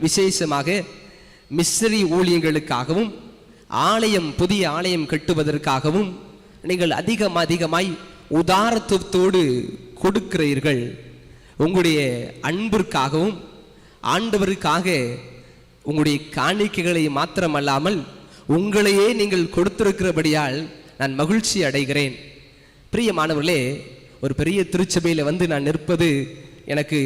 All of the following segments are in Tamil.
விசேஷமாக மிஸ்ரி ஊழியங்களுக்காகவும் புதிய ஆலயம் கட்டுவதற்காகவும் நீங்கள் அதிகமாய் உதாரத்துவத்தோடு கொடுக்கிறீர்கள். உங்களுடைய அன்பிற்காகவும் ஆண்டவருக்காக உங்களுடைய காணிக்கைகளை மாத்திரமல்லாமல் உங்களையே நீங்கள் கொடுத்திருக்கிறபடியால் நான் மகிழ்ச்சி அடைகிறேன். பிரியமானவர்களே, ஒரு பெரிய திருச்சபையில் வந்து நான் நிற்பது எனக்கு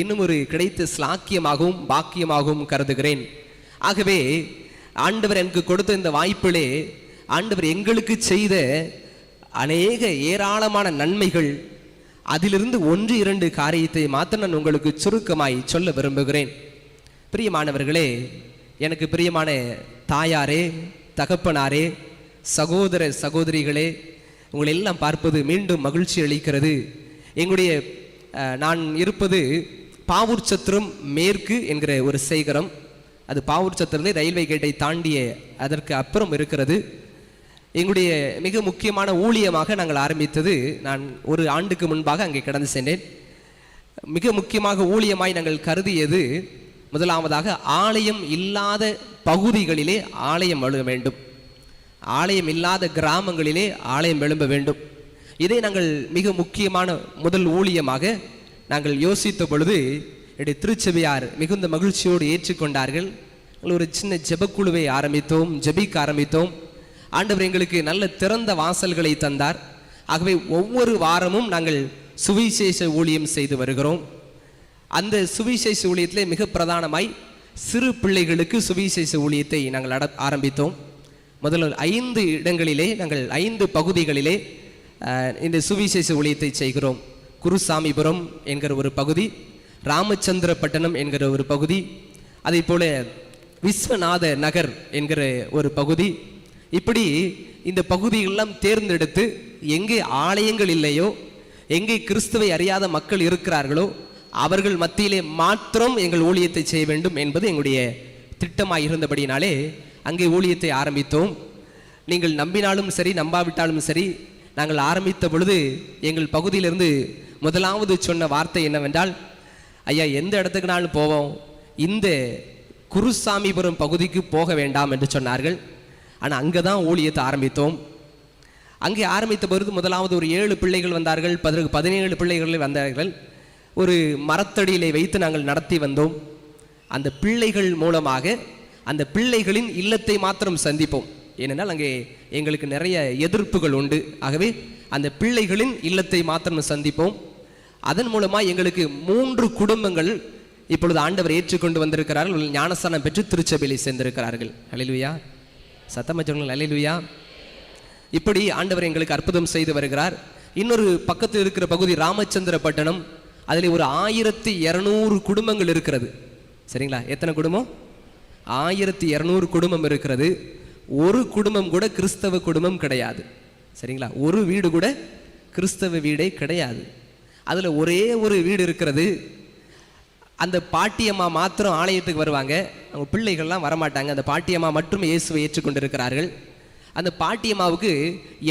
இன்னும் ஒரு கிடைத்த ஸ்லாக்கியமாகவும் பாக்கியமாகவும் கருதுகிறேன். ஆகவே ஆண்டவர் எனக்கு கொடுத்த இந்த வாய்ப்பிலே ஆண்டவர் எங்களுக்கு செய்த அநேக ஏராளமான நன்மைகள், அதிலிருந்து 1-2 காரியத்தை மாத்திரம் நான் உங்களுக்கு சுருக்கமாய் சொல்ல விரும்புகிறேன். பிரியமானவர்களே, எனக்கு பிரியமான தாயாரே, தகப்பனாரே, சகோதர சகோதரிகளே, உங்களை எல்லாம் பார்ப்பது மீண்டும் மகிழ்ச்சி அளிக்கிறது. நான் இருப்பது பாவூர் சத்திரம் மேற்கு என்கிற ஒரு சேகரம். அது பாவூர் சத்திரத்தை ரயில்வே கேட்டை தாண்டிய அதற்கு அப்புறம் இருக்கிறது. எங்களுடைய மிக முக்கியமான ஊழியமாக நாங்கள் ஆரம்பித்தது, நான் ஒரு ஆண்டுக்கு முன்பாக அங்கே கடந்து சென்றேன். மிக முக்கியமாக ஊழியமாய் நாங்கள் கருதியது, முதலாவதாக ஆலயம் இல்லாத பகுதிகளிலே ஆலயம் எழும்ப வேண்டும், ஆலயம் இல்லாத கிராமங்களிலே ஆலயம் எழும்ப வேண்டும். இதை நாங்கள் மிக முக்கியமான முதல் ஊழியமாக நாங்கள் யோசித்த பொழுது என்னுடைய திருச்சபையார் மிகுந்த மகிழ்ச்சியோடு ஏற்றுக்கொண்டார்கள். ஒரு சின்ன ஜெபக்குழுவை ஜெபிக்க ஆரம்பித்தோம். ஆண்டவர் எங்களுக்கு நல்ல திறந்த வாசல்களை தந்தார். ஆகவே ஒவ்வொரு வாரமும் நாங்கள் சுவிசேஷ ஊழியம் செய்து வருகிறோம். அந்த சுவிசேஷ ஊழியத்திலே மிக பிரதானமாய் சிறு பிள்ளைகளுக்கு சுவிசேஷ ஊழியத்தை நாங்கள் ஆரம்பித்தோம். முதல்ல 5 இடங்களிலே, நாங்கள் 5 பகுதிகளிலே இந்த சுவிசேஷ ஊழியத்தை செய்கிறோம். குருசாமிபுரம் என்கிற ஒரு பகுதி, ராமச்சந்திரப்பட்டணம் என்கிற ஒரு பகுதி, அதே போல விஸ்வநாத நகர் என்கிற ஒரு பகுதி. இப்படி இந்த பகுதிகளெல்லாம் தேர்ந்தெடுத்து எங்கே ஆலயங்கள் இல்லையோ, எங்கே கிறிஸ்துவை அறியாத மக்கள் இருக்கிறார்களோ அவர்கள் மத்தியிலே மாத்திரம் எங்கள் ஊழியத்தை செய்ய வேண்டும் என்பது எங்களுடைய திட்டமாக இருந்தபடினாலே அங்கே ஊழியத்தை ஆரம்பித்தோம். நீங்கள் நம்பினாலும் சரி நம்பாவிட்டாலும் சரி, நாங்கள் ஆரம்பித்த பொழுது எங்கள் பகுதியிலிருந்து முதலாவது சொன்ன வார்த்தை என்னவென்றால், ஐயா எந்த இடத்துக்குனாலும் போவோம், இந்த குருசாமிபுரம் பகுதிக்கு போக வேண்டாம் என்று சொன்னார்கள். ஆனால் அங்கே தான் ஊழியத்தை ஆரம்பித்தோம். அங்கே ஆரம்பித்த பொழுது முதலாவது ஒரு 7 பிள்ளைகள் வந்தார்கள், 17 பிள்ளைகள் வந்தார்கள். ஒரு மரத்தடியிலே வைத்து நாங்கள் நடத்தி வந்தோம். அந்த பிள்ளைகள் மூலமாக அந்த பிள்ளைகளின் இல்லத்தை மாத்திரம் சந்திப்போம். ஏனென்றால் அங்கே எங்களுக்கு நிறைய எதிர்ப்புகள் உண்டு. ஆகவே அந்த பிள்ளைகளின் இல்லத்தை மாத்திரம் சந்திப்போம். அதன் மூலமாக எங்களுக்கு 3 குடும்பங்கள் இப்பொழுது ஆண்டவர் ஏற்றுக்கொண்டு வந்திருக்கிறார்கள். ஞானஸ்தானம் பெற்று திருச்சபையிலே சேர்ந்திருக்கிறார்கள். அல்லேலூயா, சத்தமா சொல்லுங்கள் அல்லேலூயா. இப்படி ஆண்டவர் எங்களுக்கு அற்புதம் செய்து வருகிறார். இன்னொரு பக்கத்தில் இருக்கிற பகுதி ராமச்சந்திரப்பட்டணம். அதில் ஒரு 1200 குடும்பங்கள் இருக்கிறது. சரிங்களா? எத்தனை குடும்பம்? 1200 குடும்பம் இருக்கிறது. ஒரு குடும்பம் கூட கிறிஸ்தவ குடும்பம் கிடையாது. சரிங்களா? ஒரு வீடு கூட கிறிஸ்தவ வீடே கிடையாது. அதில் ஒரே ஒரு வீடு இருக்கிறது. அந்த பாட்டியம்மா மாத்திரம் ஆலயத்துக்கு வருவாங்க, அவங்க பிள்ளைகள்லாம் வரமாட்டாங்க. அந்த பாட்டியம்மா மட்டும் இயேசுவை ஏற்றுக்கொண்டிருக்கிறார்கள். அந்த பாட்டியம்மாவுக்கு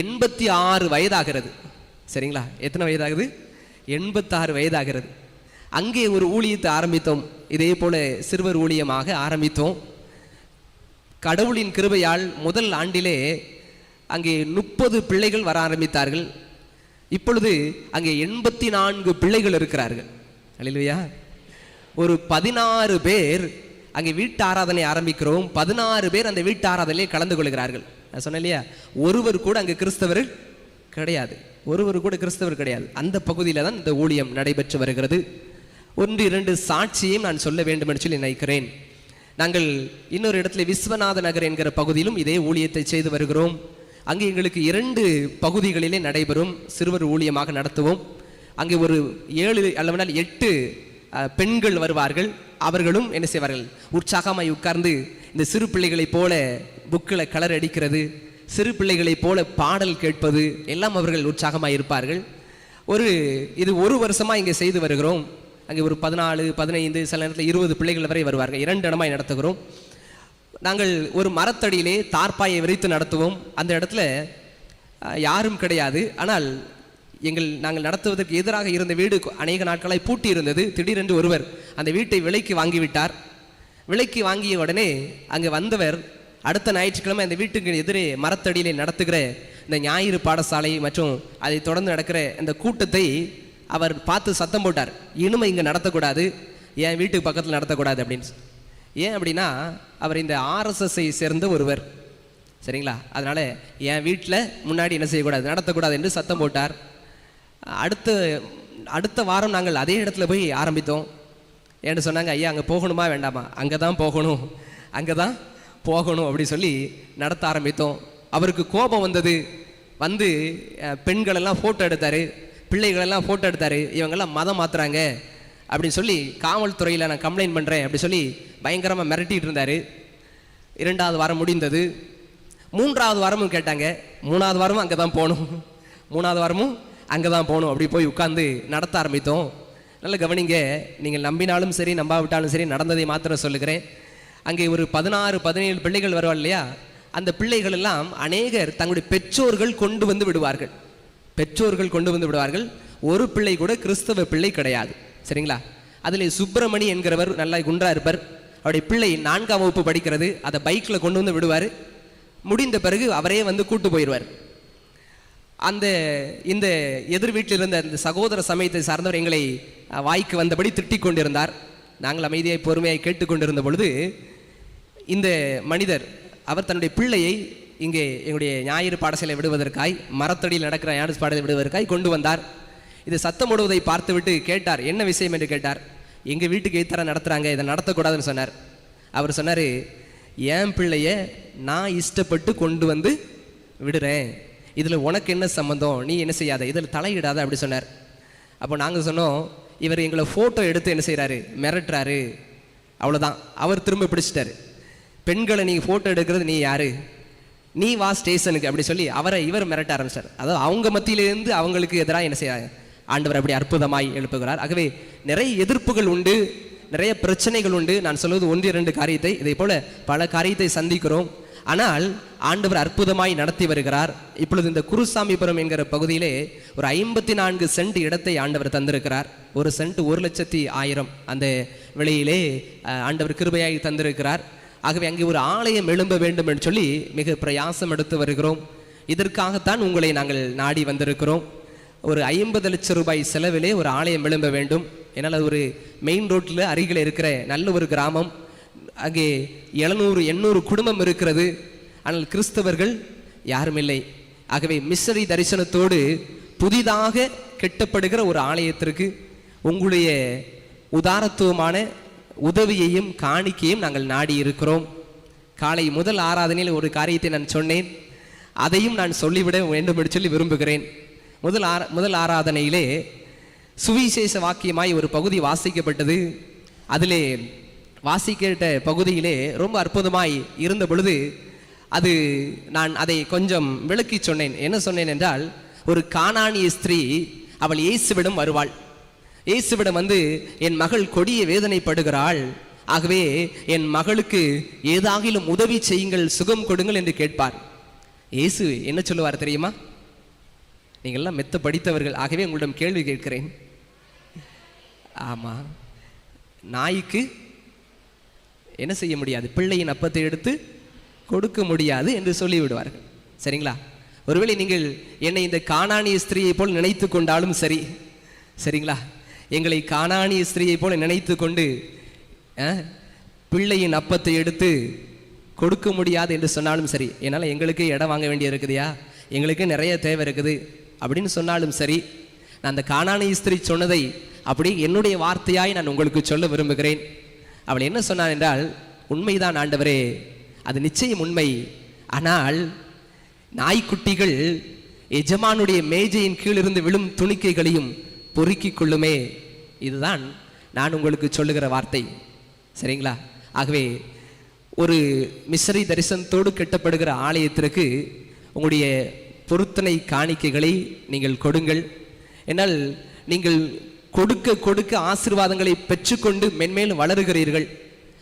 86 வயதாகிறது. சரிங்களா? எத்தனை வயதாகுது? 86 வயதாகிறது. அங்கே ஒரு ஊழியத்தை ஆரம்பித்தோம். இதே போல சிறுவர் ஊழியமாக ஆரம்பித்தோம். கடவுளின் கிருபையால் முதல் ஆண்டிலே அங்கே 30 பிள்ளைகள் வர ஆரம்பித்தார்கள். இப்பொழுது அங்கே 84 பிள்ளைகள் இருக்கிறார்கள். அல்லேலூயா. ஒரு 16 பேர் அங்கே வீட்டு ஆராதனை ஆரம்பிக்கிறோம். 16 பேர் அந்த வீட்டு ஆராதனையிலே கலந்து கொள்கிறார்கள். நான் சொன்னேன் இல்லையா, ஒருவர் கூட அங்கே கிறிஸ்தவர் கிடையாது. ஒருவர் கூட கிறிஸ்தவர் கிடையாது. அந்த பகுதியில் தான் இந்த ஊழியம் நடைபெற்று வருகிறது. 1-2 சாட்சியையும் நான் சொல்ல வேண்டும் என்று சொல்லி நினைக்கிறேன். நாங்கள் இன்னொரு இடத்துல விஸ்வநாத நகர் என்கிற பகுதியிலும் இதே ஊழியத்தை செய்து வருகிறோம். அங்கே எங்களுக்கு 2 பகுதிகளிலே நடைபெறும் சிறுவர் ஊழியமாக நடத்துவோம். அங்கே ஒரு 7 அல்லது 8 பெண்கள் வருவார்கள். அவர்களும் என்ன செய்வார்கள்? உற்சாகமாய் உட்கார்ந்து இந்த சிறு பிள்ளைகளைப் போல புக்கில் கலர் அடிக்கிறது, சிறு பிள்ளைகளைப் போல பாடல் கேட்பது எல்லாம் அவர்கள் உற்சாகமாக இருப்பார்கள். இது ஒரு வருஷமாக இங்கே செய்து வருகிறோம். அங்கே ஒரு 14, 15, சில நேரத்தில் 20 பிள்ளைகள் வரை வருவார்கள். 2 இடமாய் நடத்துகிறோம். நாங்கள் ஒரு மரத்தடியிலே தார்ப்பாயை விரித்து நடத்துவோம். அந்த இடத்துல யாரும் கிடையாது. ஆனால் நாங்கள் நடத்துவதற்கு எதிராக இருந்த வீடு அநேக நாட்களாய் பூட்டி இருந்தது. திடீரென்று ஒருவர் அந்த வீட்டை விலைக்கு வாங்கிவிட்டார். விலைக்கு வாங்கிய உடனே அங்கே வந்தவர் அடுத்த ஞாயிற்றுக்கிழமை அந்த வீட்டுக்கு எதிரே மரத்தடியிலே நடத்துகிற இந்த ஞாயிறு பாடசாலை மற்றும் அதை தொடர்ந்து நடக்கிற இந்த கூட்டத்தை அவர் பார்த்து சத்தம் போட்டார், இனிமே இங்கே நடத்தக்கூடாது, என் வீட்டுக்கு பக்கத்தில் நடத்தக்கூடாது அப்படின்னு. ஏன் அப்படின்னா அவர் இந்த ஆர்எஸ்எஸ்ஐ சேர்ந்த ஒருவர், சரிங்களா? அதனால் என் வீட்டில் முன்னாடி என்ன செய்யக்கூடாது, நடத்தக்கூடாது என்று சத்தம் போட்டார். அடுத்த வாரம் நாங்கள் அதே இடத்துல போய் ஆரம்பித்தோம். ஏன்னு சொன்னாங்க, ஐயா அங்கே போகணுமா வேண்டாமா, அங்கே தான் போகணும், அங்கே தான் போகணும் அப்படி சொல்லி நடத்த ஆரம்பித்தோம். அவருக்கு கோபம் வந்தது, வந்து பெண்களெல்லாம் ஃபோட்டோ எடுத்தார், பிள்ளைகளெல்லாம் ஃபோட்டோ எடுத்தார், இவங்கெல்லாம் மதம் மாற்றுறாங்க அப்படின்னு சொல்லி காவல்துறையில் நான் கம்ப்ளைண்ட் பண்ணுறேன் அப்படி சொல்லி பயங்கரமாக மிரட்டிகிட்டு இருந்தார். 2வது வாரம் முடிந்தது. 3வது வாரமும் கேட்டாங்க, 3வது வாரமும் அங்கே தான் போகணும், 3வது வாரமும் அங்கே தான் போகணும் அப்படி போய் உட்காந்து நடத்த ஆரம்பித்தோம். நல்ல கவனிங்க, நீங்கள் நம்பினாலும் சரி நம்பாவிட்டாலும் சரி நடந்ததை மாத்திரம் சொல்லுகிறேன். அங்கே ஒரு 16-17 பிள்ளைகள் வருவாள் இல்லையா, அந்த பிள்ளைகள் எல்லாம் அநேகர் தங்களுடைய பெற்றோர்கள் கொண்டு வந்து விடுவார்கள், பெற்றோர்கள் கொண்டு வந்து விடுவார்கள். ஒரு பிள்ளை கூட கிறிஸ்தவ பிள்ளை கிடையாது, சரிங்களா? அதில் சுப்பிரமணி என்கிறவர் நல்லா குன்றா இருப்பார், அவருடைய பிள்ளை 4ஆம் வகுப்பு படிக்கிறது, அதை பைக்கில் கொண்டு வந்து விடுவார். முடிந்த பிறகு அவரே வந்து கூட்டு போயிடுவார். இந்த எதிர் வீட்டில் இருந்த அந்த சகோதர சமயத்தை சார்ந்தவர் எங்களை வாய்க்கு வந்தபடி திட்டிக் கொண்டிருந்தார். நாங்கள் அமைதியாய் பொறுமையாய் கேட்டுக்கொண்டிருந்த பொழுது இந்த மனிதர் அவர் தன்னுடைய பிள்ளையை இங்கே எங்களுடைய ஞாயிறு பாடசாலை விடுவதற்காய், மரத்தடியில் நடக்கிற ஞாயிறு பாடலை விடுவதற்காய் கொண்டு வந்தார். இது சத்தம் போடுவதை பார்த்துவிட்டு கேட்டார், என்ன விஷயம் என்று கேட்டார். எங்கள் வீட்டுக்கு எதிர்த்தர நடத்துகிறாங்க, இதை நடத்தக்கூடாதுன்னு சொன்னார். அவர் சொன்னார், என் பிள்ளைய நான் இஷ்டப்பட்டு கொண்டு வந்து விடுறேன், இதில் உனக்கு என்ன சம்மந்தம், நீ என்ன செய்யாத, இதில் தலையிடாத அப்படி சொன்னார். அப்போ நாங்கள் சொன்னோம், இவர் எங்களை ஃபோட்டோ எடுத்து என்ன செய்கிறாரு, மிரட்டுறாரு, அவ்வளோதான். அவர் திரும்ப பிடிச்சிட்டாரு. பெண்களை நீங்கள் ஃபோட்டோ எடுக்கிறது நீ யாரு, நீ வா ஸ்டேஷனுக்கு அப்படி சொல்லி இவர் மிரட்ட ஆரம்பிச்சார். அதாவது அவங்க மத்தியிலிருந்து அவங்களுக்கு எதிராக என்ன செய்ய ஆண்டவர் அப்படி அற்புதமாய் எழுப்புகிறார். ஆகவே நிறைய எதிர்ப்புகள் உண்டு, நிறைய பிரச்சனைகள் உண்டு. நான் சொல்வது 1-2 காரியத்தை, இதை போல பல காரியத்தை சந்திக்கிறோம். ஆனால் ஆண்டவர் அற்புதமாய் நடத்தி வருகிறார். இப்பொழுது இந்த குருசாமிபுரம் என்கிற பகுதியிலே ஒரு 54 சென்ட் இடத்தை ஆண்டவர் தந்திருக்கிறார். ஒரு சென்ட் 1,00,000 அந்த விலையிலே ஆண்டவர் கிருபையாய் தந்திருக்கிறார். ஆகவே அங்கே ஒரு ஆலயம் எழும்ப வேண்டும் என்று சொல்லி மிக பிரயாசம் எடுத்து வருகிறோம். இதற்காகத்தான் உங்களை நாங்கள் நாடி வந்திருக்கிறோம். ஒரு 50 லட்சம் ரூபாய் செலவிலே ஒரு ஆலயம் எழும்ப வேண்டும். ஏன்னால் அது ஒரு மெயின் ரோட்டில் அருகில் இருக்கிற நல்ல ஒரு கிராமம். அங்கே 700-800 குடும்பம் இருக்கிறது. ஆனால் கிறிஸ்தவர்கள் யாரும் இல்லை. ஆகவே மிஷனரி தரிசனத்தோடு புதிதாக கட்டப்படுகிற ஒரு ஆலயத்திற்கு உங்களுடைய உதாரத்துவமான உதவியையும் காணிக்கையும் நாங்கள் நாடி இருக்கிறோம். காலை முதல் ஆராதனையில் ஒரு காரியத்தை நான் சொன்னேன், அதையும் நான் சொல்லிவிட வேண்டும் என்று சொல்லி விரும்புகிறேன். முதல் ஆராதனையிலே சுவிசேஷ வாக்கியமாய் ஒரு பகுதி வாசிக்கப்பட்டது. அதிலே வாசிக்கிட்ட பகுதியிலே ரொம்ப அற்புதமாய் இருந்த பொழுது நான் அதை கொஞ்சம் விளக்கி சொன்னேன். என்ன சொன்னேன் என்றால், ஒரு கானானிய ஸ்திரீ அவள் இயேசுவிடம் வருவாள். இயேசுவிடம் வந்து, என் மகள் கொடிய வேதனைப்படுகிறாள், ஆகவே என் மகளுக்கு ஏதாகிலும் உதவி செய்யுங்கள், சுகம் கொடுங்கள் என்று கேட்பார். இயேசு என்ன சொல்லுவார் தெரியுமா? நீங்கள்லாம் மெத்த படித்தவர்கள், ஆகவே உங்களிடம் கேள்வி கேட்கிறேன். ஆமா, நாய்க்கு என்ன செய்ய முடியாது, பிள்ளையின் அப்பத்தை எடுத்து கொடுக்க முடியாது என்று சொல்லிவிடுவார்கள். சரிங்களா? ஒருவேளை நீங்கள் என்னை இந்த கானானிய ஸ்திரீயை போல் நினைத்து கொண்டாலும் சரி, சரிங்களா, எங்களை கானானிய ஸ்திரீயை போல நினைத்து கொண்டு பிள்ளையின் அப்பத்தை எடுத்து கொடுக்க முடியாது என்று சொன்னாலும் சரி, என்னால் எங்களுக்கு இடம் வாங்க வேண்டிய இருக்குதுயா, எங்களுக்கு நிறைய தேவை இருக்குது அப்படின்னு சொன்னாலும் சரி, நான் அந்த கானானிய ஸ்திரீ சொன்னதை அப்படி என்னுடைய வார்த்தையாய் நான் உங்களுக்கு சொல்ல விரும்புகிறேன். அவள் என்ன சொன்னாள் என்றால், உண்மைதான் ஆண்டவரே, அது நிச்சயம் உண்மை. ஆனால் நாய்க்குட்டிகள் எஜமானுடைய மேஜையின் கீழிருந்து விழும் துணிக்கைகளையும் பொறுக்கிக் கொள்ளுமே. இதுதான் நான் உங்களுக்கு சொல்லுகிற வார்த்தை. சரிங்களா? ஆகவே ஒரு மிஷனரி தரிசனத்தோடு கட்டப்படுகிற ஆலயத்திற்கு உங்களுடைய பொருத்தனை காணிக்கைகளை நீங்கள் கொடுங்கள். என்னால் நீங்கள் கொடுக்க கொடுக்க ஆசீர்வாதங்களை பெற்றுக்கொண்டு மென்மேலும் வளருகிறீர்கள்.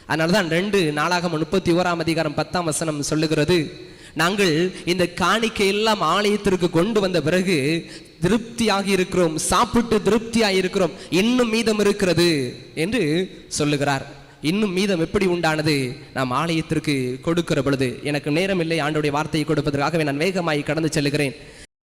அதனால தான் 2 நாளாகமம் 31:10 சொல்லுகிறது, நாங்கள் இந்த காணிக்கை எல்லாம் ஆலயத்திற்கு கொண்டு வந்த பிறகு திருப்தியாகி இருக்கிறோம், சாப்பிட்டு திருப்தியாகி இருக்கிறோம், இன்னும் மீதம் இருக்கிறது என்று சொல்லுகிறார். இன்னும் மீதம் எப்படி உண்டானது? நாம் ஆலயத்திற்கு கொடுக்கிற பொழுது. எனக்கு நேரம் இல்லை ஆண்டவருடைய வார்த்தையை கொடுப்பதற்காகவே நான் வேகமாய் கடந்து செல்கிறேன்.